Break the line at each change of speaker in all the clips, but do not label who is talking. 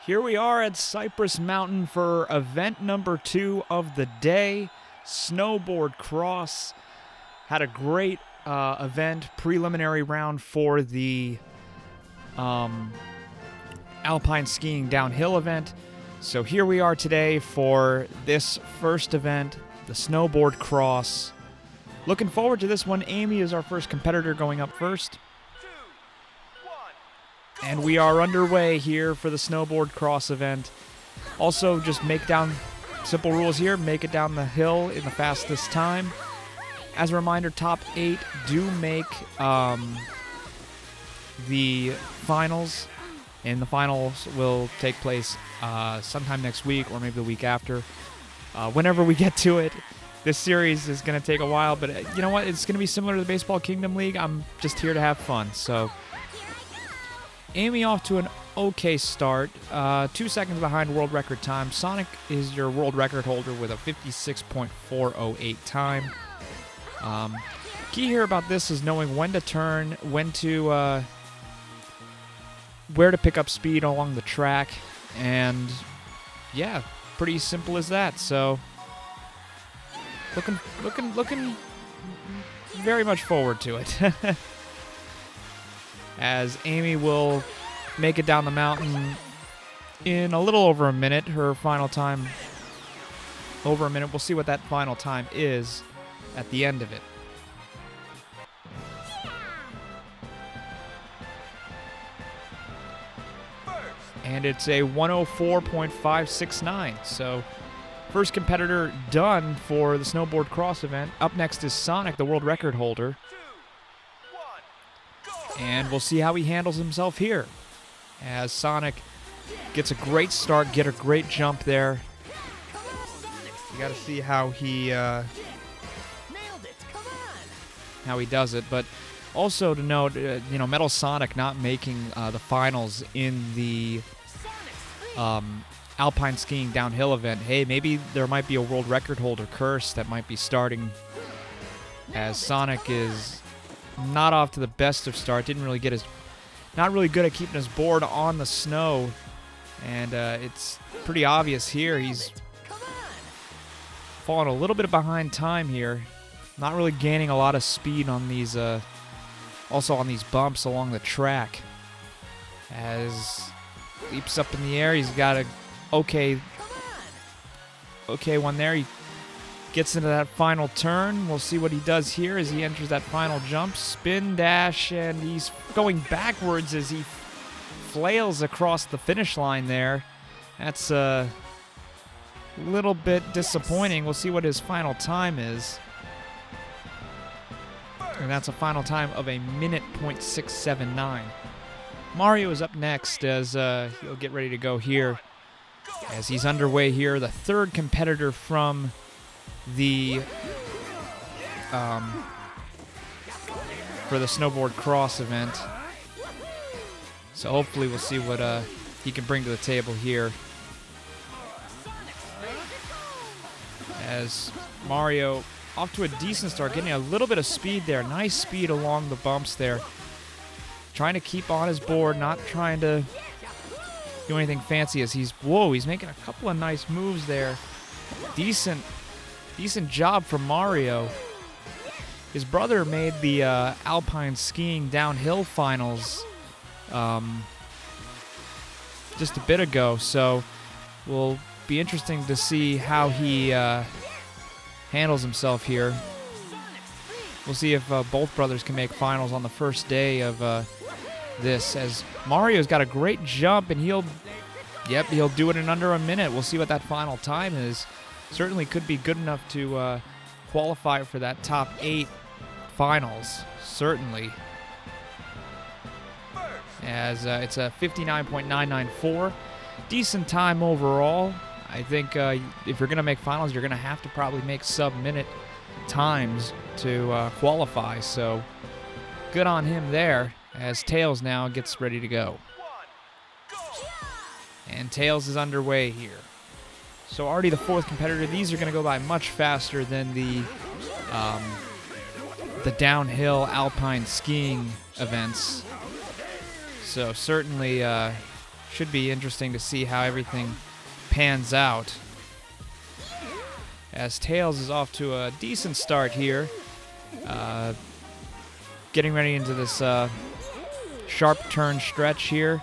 Here we are at Cypress Mountain for event number 2 of the day, Snowboard Cross. Had a great event, preliminary round for the Alpine Skiing Downhill event. So here we are today for this first event, the Snowboard Cross. Looking forward to this one. Amy is our first competitor going up first. And we are underway here for the Snowboard Cross event. Also, just make down, simple rules here, make it down the hill in the fastest time. As a reminder, top 8 do make the finals, and the finals will take place sometime next week or maybe the week after. Whenever we get to it. This series is going to take a while, but you know what? It's going to be similar to the Baseball Kingdom League. I'm just here to have fun, so... Amy off to an okay start, 2 seconds behind world record time. Sonic is your world record holder with a 56.408 time. Key here about this is knowing when to turn, when to, where to pick up speed along the track, and yeah, pretty simple as that. So, looking very much forward to it. As Amy will make it down the mountain in a little over a minute. Her final time, over a minute. We'll see what that final time is at the end of it. And it's a 104.569. So, first competitor done for the Snowboard Cross event. Up next is Sonic, the world record holder. And we'll see how he handles himself here. As Sonic gets a great start, get a great jump there. You got to see how he does it. But also to note, Metal Sonic not making the finals in the Alpine Skiing Downhill event. Hey, maybe there might be a world record holder curse that might be starting, as Sonic is not off to the best of start. Didn't really not really good at keeping his board on the snow, and it's pretty obvious here. He's falling a little bit behind time here. Not really gaining a lot of speed on these, also on these bumps along the track. As leaps up in the air, he's got a okay one there. He gets into that final turn. We'll see what he does here as he enters that final jump. Spin dash, and he's going backwards as he flails across the finish line there. That's a little bit disappointing. We'll see what his final time is. And that's a final time of a minute .679. Mario is up next as he'll get ready to go here. As he's underway here, the third competitor from the for the Snowboard Cross event. So hopefully we'll see what he can bring to the table here. As Mario off to a decent start, getting a little bit of speed there. Nice speed along the bumps there. Trying to keep on his board, not trying to do anything fancy as he's making a couple of nice moves there. Decent job from Mario. His brother made the Alpine Skiing Downhill finals just a bit ago, so will be interesting to see how he handles himself here. We'll see if both brothers can make finals on the first day of this, as Mario's got a great jump, and he'll do it in under a minute. We'll see what that final time is. Certainly could be good enough to qualify for that top 8 finals, certainly. As it's a 59.994. Decent time overall. I think if you're going to make finals, you're going to have to probably make sub-minute times to qualify. So good on him there, as Tails now gets ready to go. And Tails is underway here. So already the fourth competitor. These are going to go by much faster than the downhill alpine skiing events. So certainly should be interesting to see how everything pans out. As Tails is off to a decent start here. Getting ready into this sharp turn stretch here.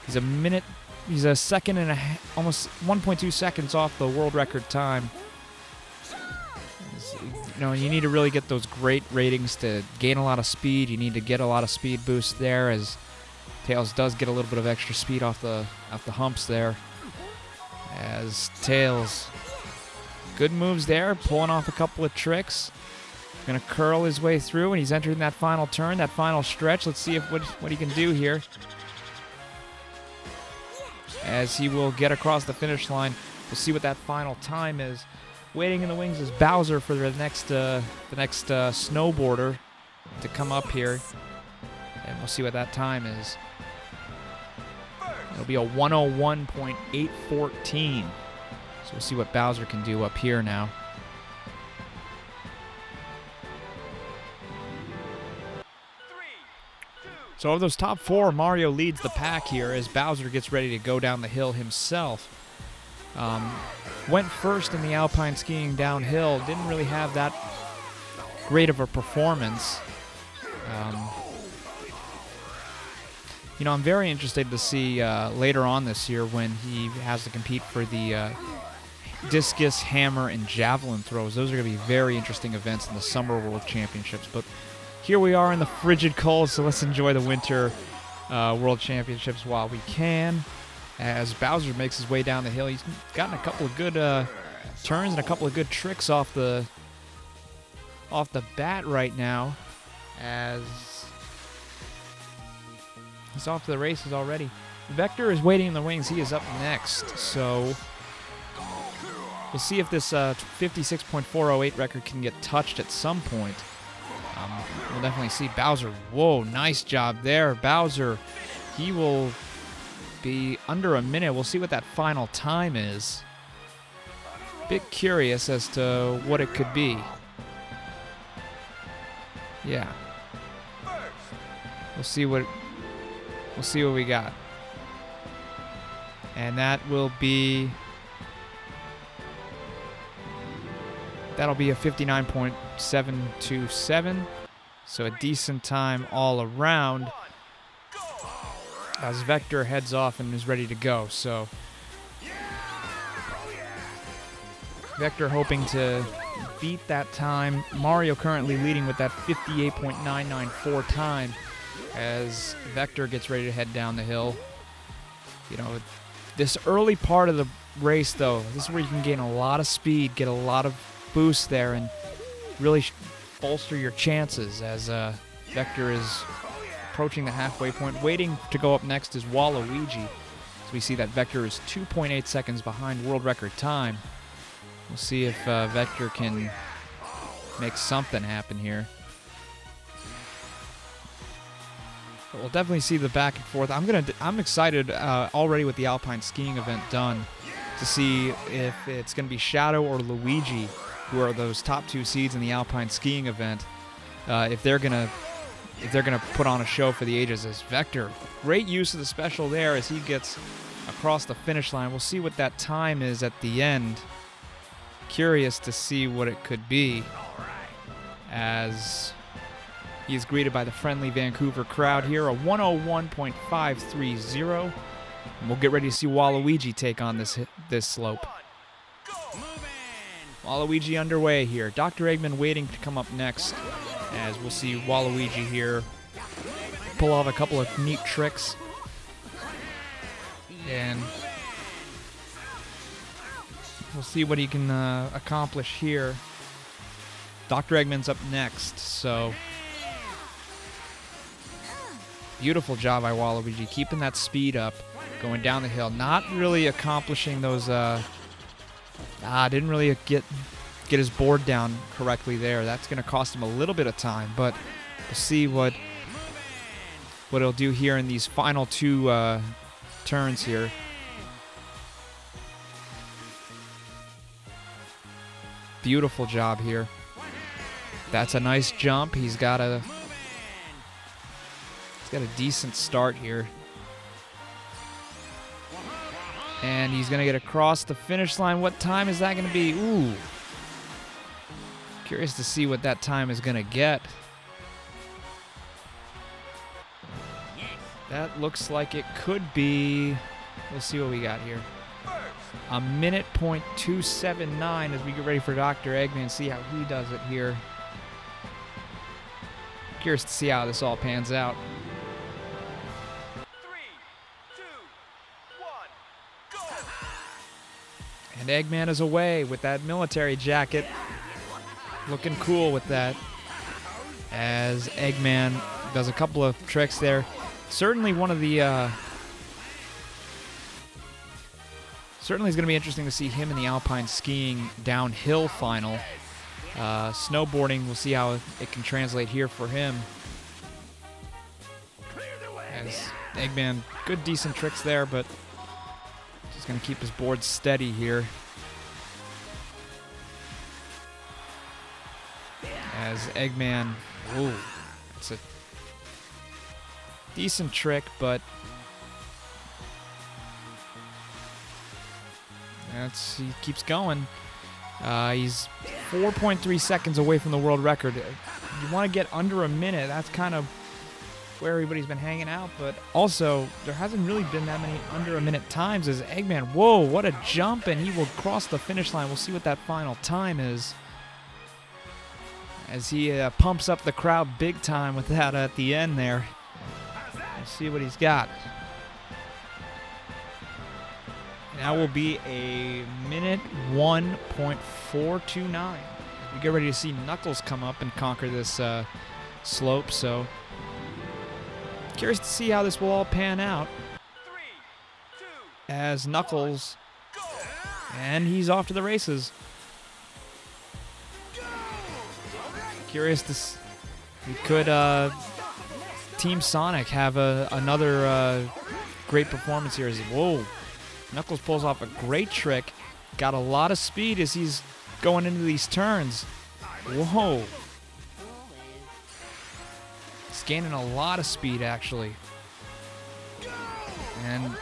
He's a second and almost 1.2 seconds off the world record time. You need to really get those great ratings to gain a lot of speed. You need to get a lot of speed boost there, as Tails does get a little bit of extra speed off the humps there. As Tails, good moves there, pulling off a couple of tricks. Going to curl his way through, and he's entering that final turn, that final stretch. Let's see what he can do here. As he will get across the finish line. We'll see what that final time is. Waiting in the wings is Bowser for the next snowboarder to come up here, and we'll see what that time is. It'll be a 101.814. So we'll see what Bowser can do up here now. So of those top four, Mario leads the pack here as Bowser gets ready to go down the hill himself. Went first in the Alpine Skiing Downhill. Didn't really have that great of a performance. I'm very interested to see later on this year when he has to compete for the discus, hammer, and javelin throws. Those are going to be very interesting events in the Summer World Championships. But here we are in the frigid cold, so let's enjoy the Winter World Championships while we can. As Bowser makes his way down the hill, he's gotten a couple of good turns and a couple of good tricks off the bat right now, as he's off to the races already. Vector is waiting in the wings. He is up next, so we'll see if this 56.408 record can get touched at some point. We'll definitely see Bowser. Whoa, nice job there, Bowser. He will be under a minute. We'll see what that final time is. Bit curious as to what it could be. Yeah. We'll see what we got. And that'll be a 59.727. So a decent time all around, as Vector heads off and is ready to go. So Vector hoping to beat that time. Mario currently leading with that 58.994 time as Vector gets ready to head down the hill. This early part of the race, though, this is where you can gain a lot of speed, get a lot of boost there, and really bolster your chances, as Vector is approaching the halfway point. Waiting to go up next is Waluigi. So we see that Vector is 2.8 seconds behind world record time. We'll see if Vector can make something happen here. But we'll definitely see the back and forth. I'm excited already with the Alpine skiing event done to see if it's going to be Shadow or Luigi, who are those top two seeds in the Alpine skiing event, if they're gonna put on a show for the ages. As Vector, great use of the special there as he gets across the finish line. We'll see what that time is at the end. Curious to see what it could be, as he is greeted by the friendly Vancouver crowd here, a 101.530. And we'll get ready to see Waluigi take on this slope. Waluigi underway here. Dr. Eggman waiting to come up next, as we'll see Waluigi here pull off a couple of neat tricks. And we'll see what he can accomplish here. Dr. Eggman's up next, so beautiful job by Waluigi, keeping that speed up, going down the hill, not really accomplishing those didn't really get his board down correctly there. That's going to cost him a little bit of time, but we'll see what he'll do here in these final two turns here. Beautiful job here. That's a nice jump. He's got a decent start here. And he's going to get across the finish line. What time is that going to be? Ooh. Curious to see what that time is going to get. That looks like it could be, we'll see what we got here. A minute .279 as we get ready for Dr. Eggman, see how he does it here. Curious to see how this all pans out.
3, 2, 1, go!
And Eggman is away with that military jacket. Looking cool with that. As Eggman does a couple of tricks there. Certainly one of the... certainly is going to be interesting to see him in the Alpine Skiing Downhill final. Snowboarding, we'll see how it can translate here for him. As Eggman, good decent tricks there, but just going to keep his board steady here. As Eggman, ooh, it's a decent trick, but he keeps going. He's 4.3 seconds away from the world record. You want to get under a minute. That's kind of where everybody's been hanging out, but also there hasn't really been that many under a minute times as Eggman. Whoa, what a jump, and he will cross the finish line. We'll see what that final time is as he pumps up the crowd big time with that at the end there. We'll see what he's got. That will be a minute 1.429. We get ready to see Knuckles come up and conquer this slope, so curious to see how this will all pan out.
3, 2,
As Knuckles,
go!
and he's off to the races. Curious to we could Team Sonic have another great performance here. Whoa. Knuckles pulls off a great trick. Got a lot of speed as he's going into these turns. Whoa. He's gaining a lot of speed, actually. And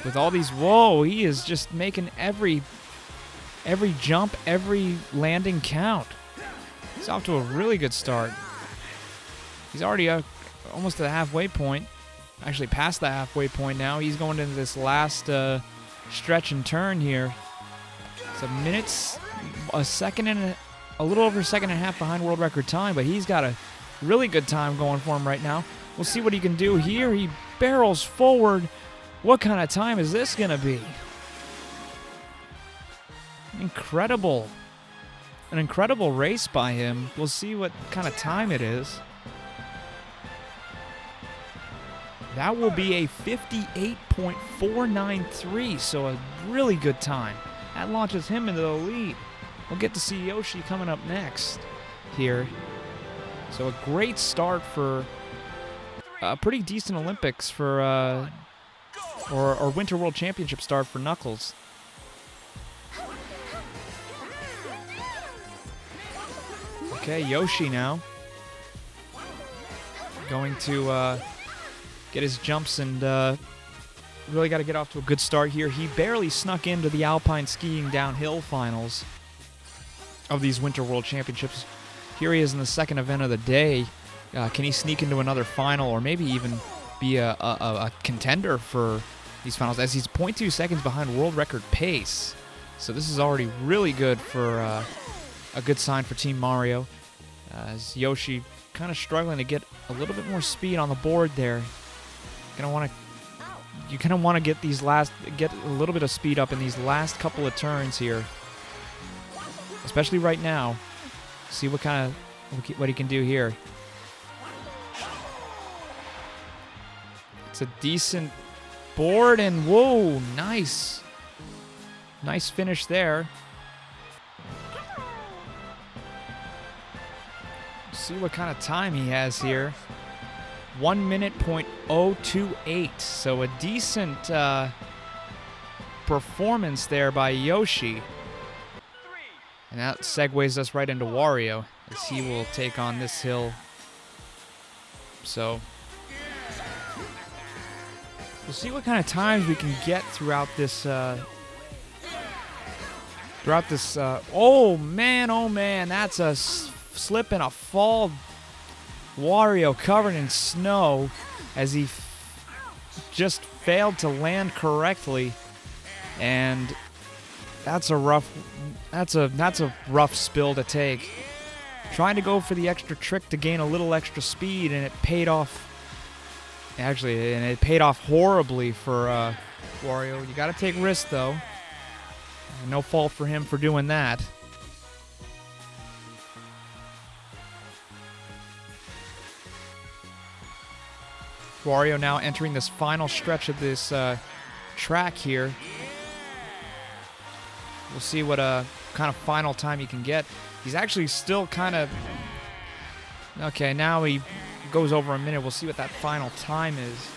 with all these, whoa, he is just making every jump, every landing count. He's off to a really good start. He's already almost to the halfway point. Actually past the halfway point now. He's going into this last stretch and turn here. It's a little over a second and a half behind world record time, but he's got a really good time going for him right now. We'll see what he can do here. He barrels forward. What kind of time is this going to be? Incredible. An incredible race by him. We'll see what kind of time it is. That will be a 58.493, so a really good time. That launches him into the lead. We'll get to see Yoshi coming up next here. So a great start for a pretty decent Olympics for, or Winter World Championship start for Knuckles. Okay, Yoshi now. Going to get his jumps and really got to get off to a good start here. He barely snuck into the Alpine Skiing Downhill finals of these Winter World Championships. Here he is in the second event of the day. Can he sneak into another final or maybe even be a contender for these finals as he's 0.2 seconds behind world record pace. So this is already really good for a good sign for Team Mario. As Yoshi kind of struggling to get a little bit more speed on the board there. You kind of want to get a little bit of speed up in these last couple of turns here, especially right now. See what he can do here. It's a decent board, and whoa, nice finish there. See what kind of time he has here. 1 minute .028, so a decent performance there by Yoshi. And that segues us right into Wario, as he will take on this hill. So, We'll see what kind of times we can get throughout this. Oh man, that's a slip and a fall. Wario covered in snow as he just failed to land correctly, and that's a rough spill to take. Trying to go for the extra trick to gain a little extra speed, and it paid off. Actually, and it paid off horribly for Wario. You got to take risks though. No fault for him for doing that. Wario now entering this final stretch of this track here. We'll see what kind of final time he can get. He's actually still kind of... Okay, now he goes over a minute. We'll see what that final time is.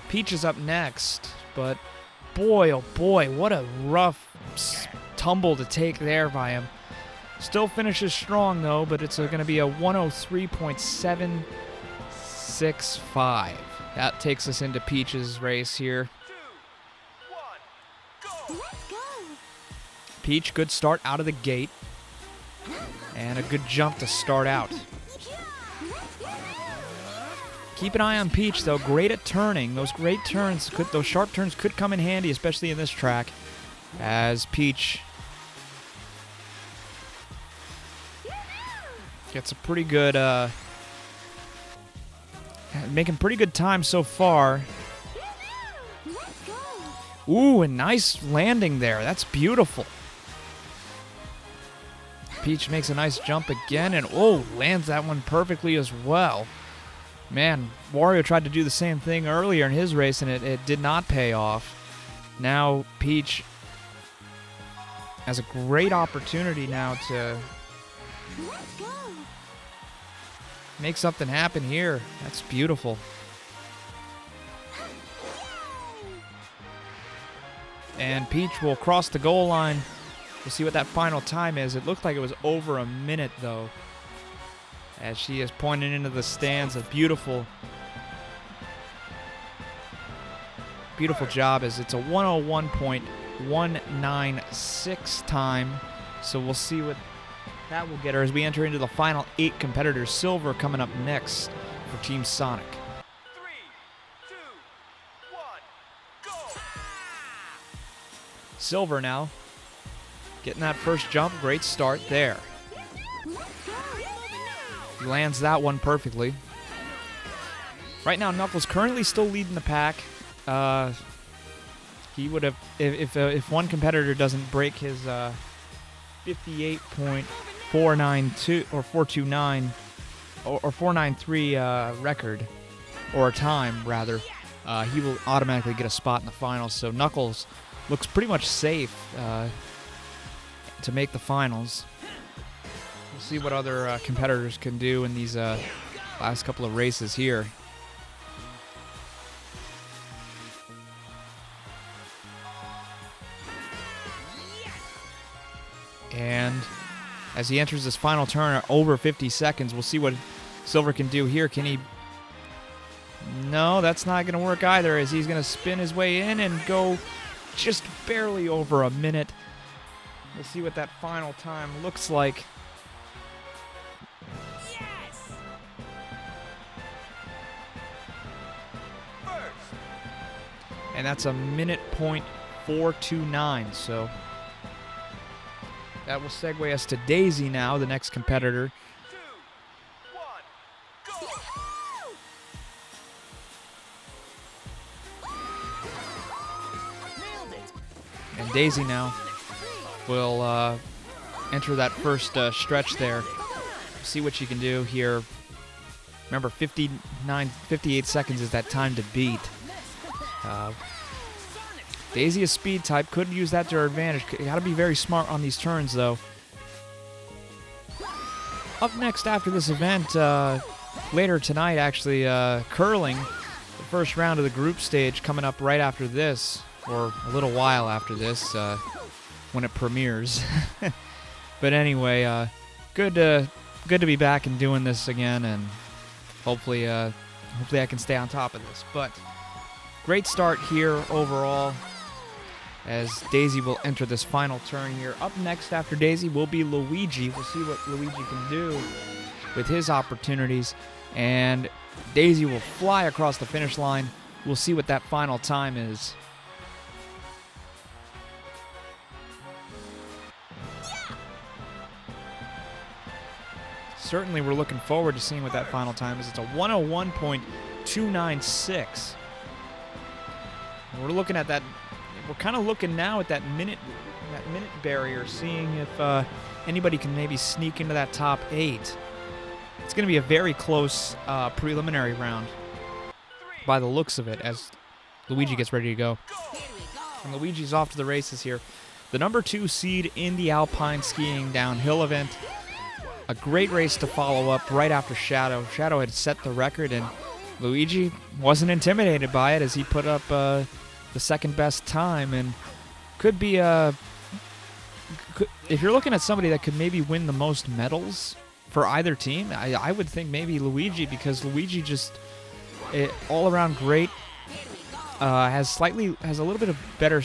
Peach is up next, but boy, oh boy, what a rough tumble to take there by him. Still finishes strong though, but it's going to be a 103.765. That takes us into Peach's race here.
2, 1, go!
Let's go.
Peach, good start out of the gate. And a good jump to start out. Keep an eye on Peach, though. Great at turning. Those those sharp turns could come in handy, especially in this track. As Peach gets a pretty good, making pretty good time so far.
Let's go.
Ooh, a nice landing there. That's beautiful. Peach makes a nice jump again, and oh, lands that one perfectly as well. Man, Wario tried to do the same thing earlier in his race, and it did not pay off. Now Peach has a great opportunity now to
Let's go.
make something happen here. That's beautiful. And Peach will cross the goal line. We'll see what that final time is. It looked like it was over a minute, though, as she is pointing into the stands. A beautiful job, as it's a 101.196 time. So we'll see what that will get her as we enter into the final 8 competitors. Silver coming up next for Team Sonic.
3, 2, 1, go!
Silver now getting that first jump. Great start there.
Let's go.
He lands that one perfectly. Right now, Knuckles currently still leading the pack. He would have, if one competitor doesn't break his 58.492 or 429 or 493 record, or time rather, he will automatically get a spot in the finals. So Knuckles looks pretty much safe to make the finals. We'll see what other competitors can do in these last couple of races here. And as he enters this final turn at over 50 seconds, we'll see what Silver can do here. Can he? No, that's not going to work either, as he's going to spin his way in and go just barely over a minute. We'll see what that final time looks like.
Yes! First,
And that's a minute .429. So that will segue us to Daisy now, the next competitor.
2, 1, go!
Nailed it.
And Daisy now will enter that first stretch there. See what she can do here. Remember, 58 seconds is that time to beat. Daisy is speed type, could use that to her advantage. You gotta be very smart on these turns, though. Up next after this event, later tonight, actually, curling, the first round of the group stage coming up right after this, or a little while after this, when it premieres. But anyway, good to be back and doing this again, and hopefully I can stay on top of this. But great start here overall as Daisy will enter this final turn here. Up next after Daisy will be Luigi. We'll see what Luigi can do with his opportunities. And Daisy will fly across the finish line. We'll see what that final time is. Certainly we're looking forward to seeing what that final time is. It's a 101.296. We're looking at that. We're kind of looking now at that minute barrier, seeing if anybody can maybe sneak into that top 8. It's going to be a very close preliminary round by the looks of it as Luigi gets ready to go. And Luigi's off to the races here. The number 2 seed in the Alpine Skiing Downhill event. A great race to follow up right after Shadow. Shadow had set the record, and Luigi wasn't intimidated by it as he put up the second best time, and could be if you're looking at somebody that could maybe win the most medals for either team, I would think maybe Luigi, because Luigi just all around great. Has a little bit of better.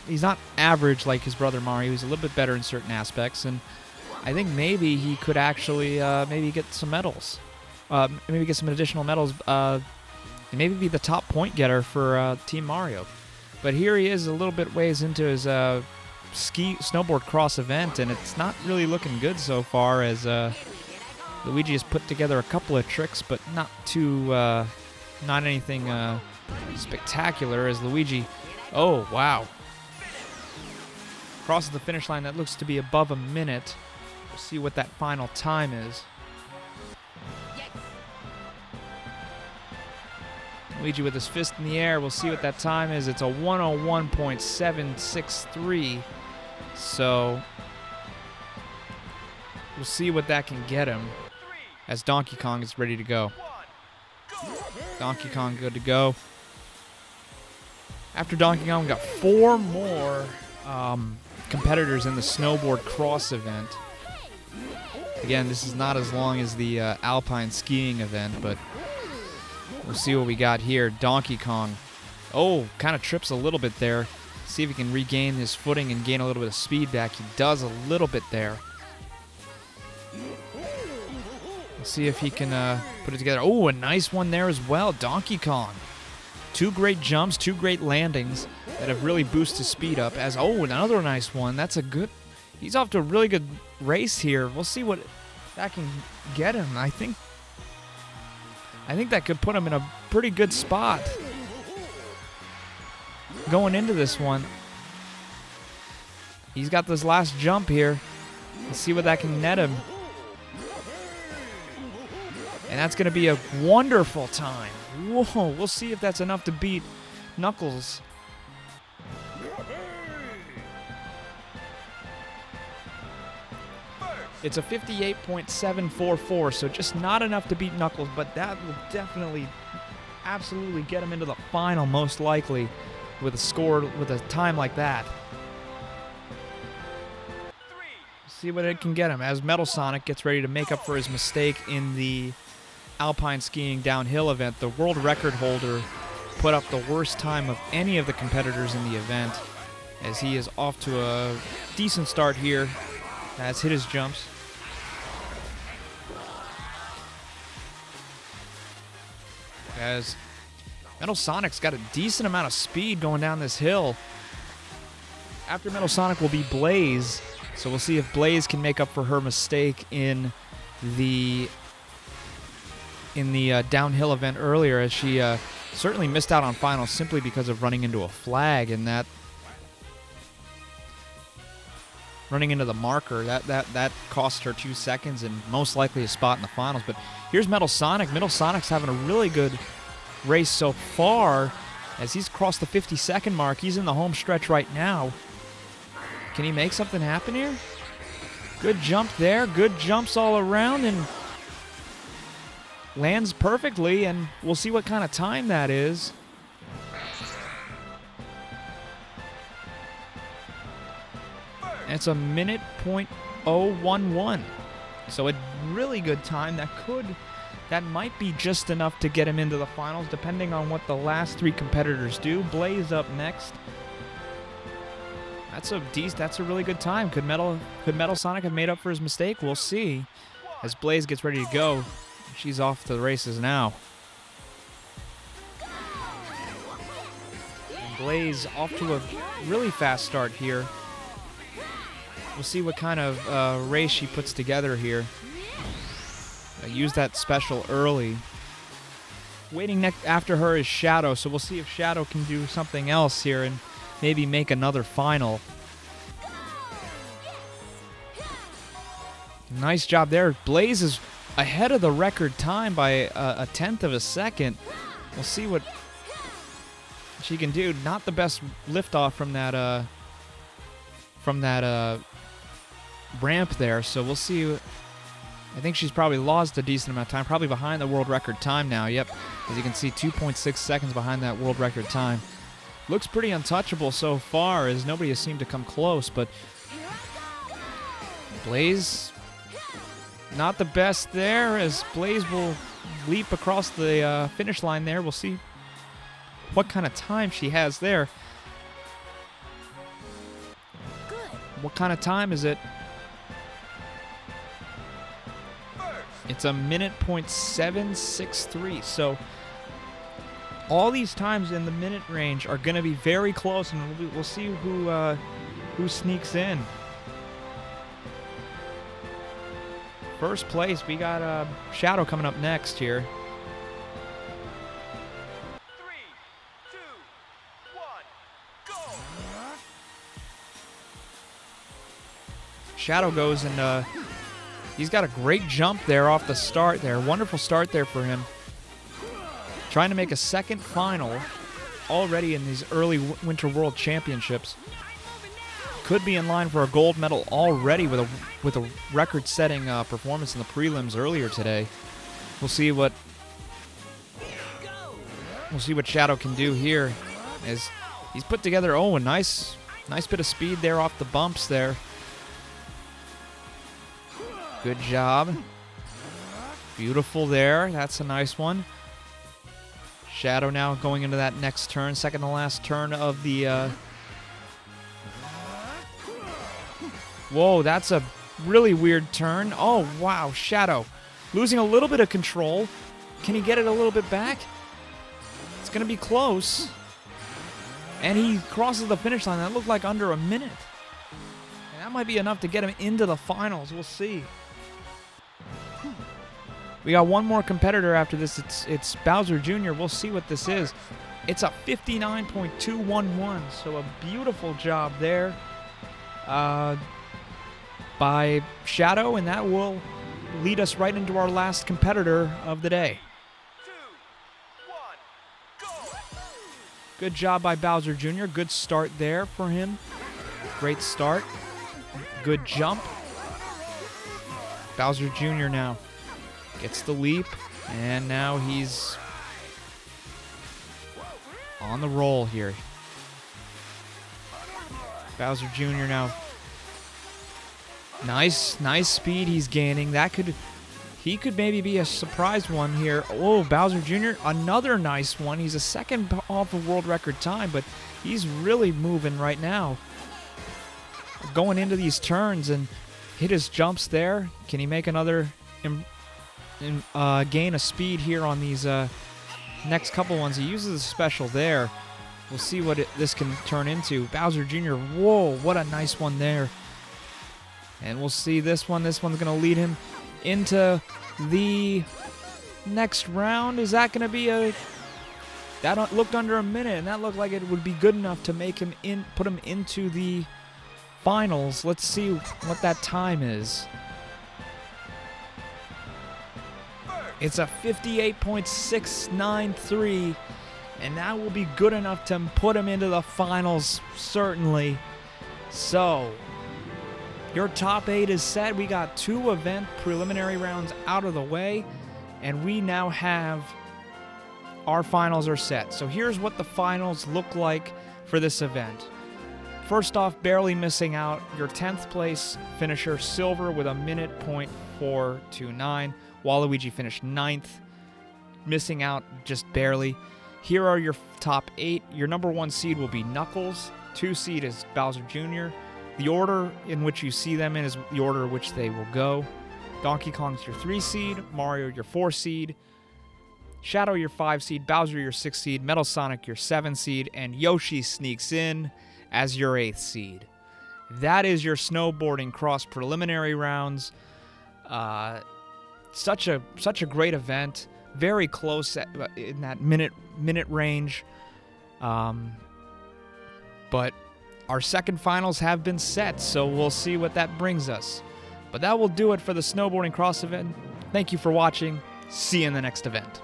He's not average like his brother Mario. He's a little bit better in certain aspects, and I think maybe he could actually maybe get some medals, maybe get some additional medals, and maybe be the top point getter for Team Mario. But here he is a little bit ways into his snowboard cross event, and it's not really looking good so far as Luigi has put together a couple of tricks, but not anything spectacular as Luigi, oh wow, crosses the finish line. That looks to be above a minute. We'll see what that final time is. Luigi with his fist in the air. We'll see what that time is. It's a 101.763. So we'll see what that can get him as Donkey Kong is ready to go. Donkey Kong good to go. After Donkey Kong, we got 4 more competitors in the snowboard cross event. Again, this is not as long as the Alpine skiing event, but we'll see what we got here. Donkey Kong. Oh, kind of trips a little bit there. See if he can regain his footing and gain a little bit of speed back. He does a little bit there. Let's see if he can put it together. Oh, a nice one there as well. Donkey Kong. 2 great jumps, 2 great landings that have really boosted his speed up. As another nice one. That's a good. He's off to a really good race here. We'll see what that can get him. I think that could put him in a pretty good spot going into this one. He's got this last jump here. Let's see what that can net him. And that's going to be a wonderful time. Whoa, we'll see if that's enough to beat Knuckles. It's a 58.744, so just not enough to beat Knuckles, but that will definitely, absolutely get him into the final, most likely, with a time like that. See what it can get him as Metal Sonic gets ready to make up for his mistake in the Alpine Skiing Downhill event. The world record holder put up the worst time of any of the competitors in the event, as he is off to a decent start here. Has hit his jumps. As Metal Sonic's got a decent amount of speed going down this hill. After Metal Sonic will be Blaze, so we'll see if Blaze can make up for her mistake in the downhill event earlier, as she certainly missed out on finals simply because of running into a flag, and that running into the marker, that cost her 2 seconds and most likely a spot in the finals. But here's Metal Sonic. Metal Sonic's having a really good race so far as he's crossed the 50-second mark. He's in the home stretch right now. Can he make something happen here? Good jump there. Good jumps all around and lands perfectly, and we'll see what kind of time that is. It's a minute .011. So a really good time that could That might be just enough to get him into the finals, depending on what the last 3 competitors do. Blaze up next. That's a really good time. Could Metal Sonic have made up for his mistake? We'll see. As Blaze gets ready to go, she's off to the races now. And Blaze off to a really fast start here. We'll see what kind of race she puts together here. Use that special early. Waiting after her is Shadow, so we'll see if Shadow can do something else here and maybe make another final. Nice job there. Blaze is ahead of the record time by a 1/10 of a second. We'll see what she can do. Not the best liftoff from that ramp there, so we'll see. I think she's probably lost a decent amount of time, probably behind the world record time now. Yep, as you can see, 2.6 seconds behind that world record time. Looks pretty untouchable so far, as nobody has seemed to come close, but Blaze, not the best there, as Blaze will leap across the finish line there. We'll see what kind of time she has there. What kind of time is it? It's a .763. So all these times in the minute range are going to be very close, and we'll see who sneaks in. First place, we got Shadow coming up next here.
3, 2, 1, go!
Shadow goes, and he's got a great jump there off the start there. Wonderful start there for him. Trying to make a second final already in these early Winter World Championships. Could be in line for a gold medal already with a record-setting performance in the prelims earlier today. We'll see what Shadow can do here, as he's put together a nice bit of speed there off the bumps there. Good job. Beautiful there. That's a nice one. Shadow now going into that next turn, second to last turn of the whoa, that's a really weird turn. Oh, wow, Shadow losing a little bit of control. Can he get it a little bit back? It's going to be close. And he crosses the finish line. That looked like under a minute. And that might be enough to get him into the finals. We'll see. We got one more competitor after this. It's Bowser Jr. We'll see what this is. It's a 59.211. So a beautiful job there by Shadow, and that will lead us right into our last competitor of the day.
2, 1, go!
Good job by Bowser Jr. Good start there for him. Great start. Good jump. Bowser Jr. now gets the leap, and now he's on the roll here. Bowser Jr. now. Nice speed he's gaining. He could maybe be a surprise one here. Oh, Bowser Jr., another nice one. He's a second off of world record time, but he's really moving right now. Going into these turns and hit his jumps there. Can he make another gain of speed here on these next couple ones? He uses a special there. We'll see what this can turn into. Bowser Jr., whoa, what a nice one there. And we'll see this one. This one's going to lead him into the next round. Is that going to be a... That looked under a minute, and that looked like it would be good enough to make him put him into the finals. Let's see what that time is. It's a 58.693, and that will be good enough to put him into the finals, certainly. So, your top 8 is set. We got 2 event preliminary rounds out of the way, and we now have our finals are set. So here's what the finals look like for this event. First off, barely missing out, your 10th place finisher, Silver, with a 4-2-9. Waluigi finished 9th, missing out just barely. Here are your top 8. Your number 1 seed will be Knuckles. 2 seed is Bowser Jr. The order in which you see them in is the order in which they will go. Donkey Kong's your 3 seed, Mario your 4 seed, Shadow your 5 seed, Bowser your 6 seed, Metal Sonic your 7 seed, and Yoshi sneaks in as your 8th seed. That is your snowboarding cross preliminary rounds. Such a great event, very close in that minute range. But our second finals have been set, so we'll see what that brings us. But that will do it for the snowboarding cross event. Thank you for watching. See you in the next event.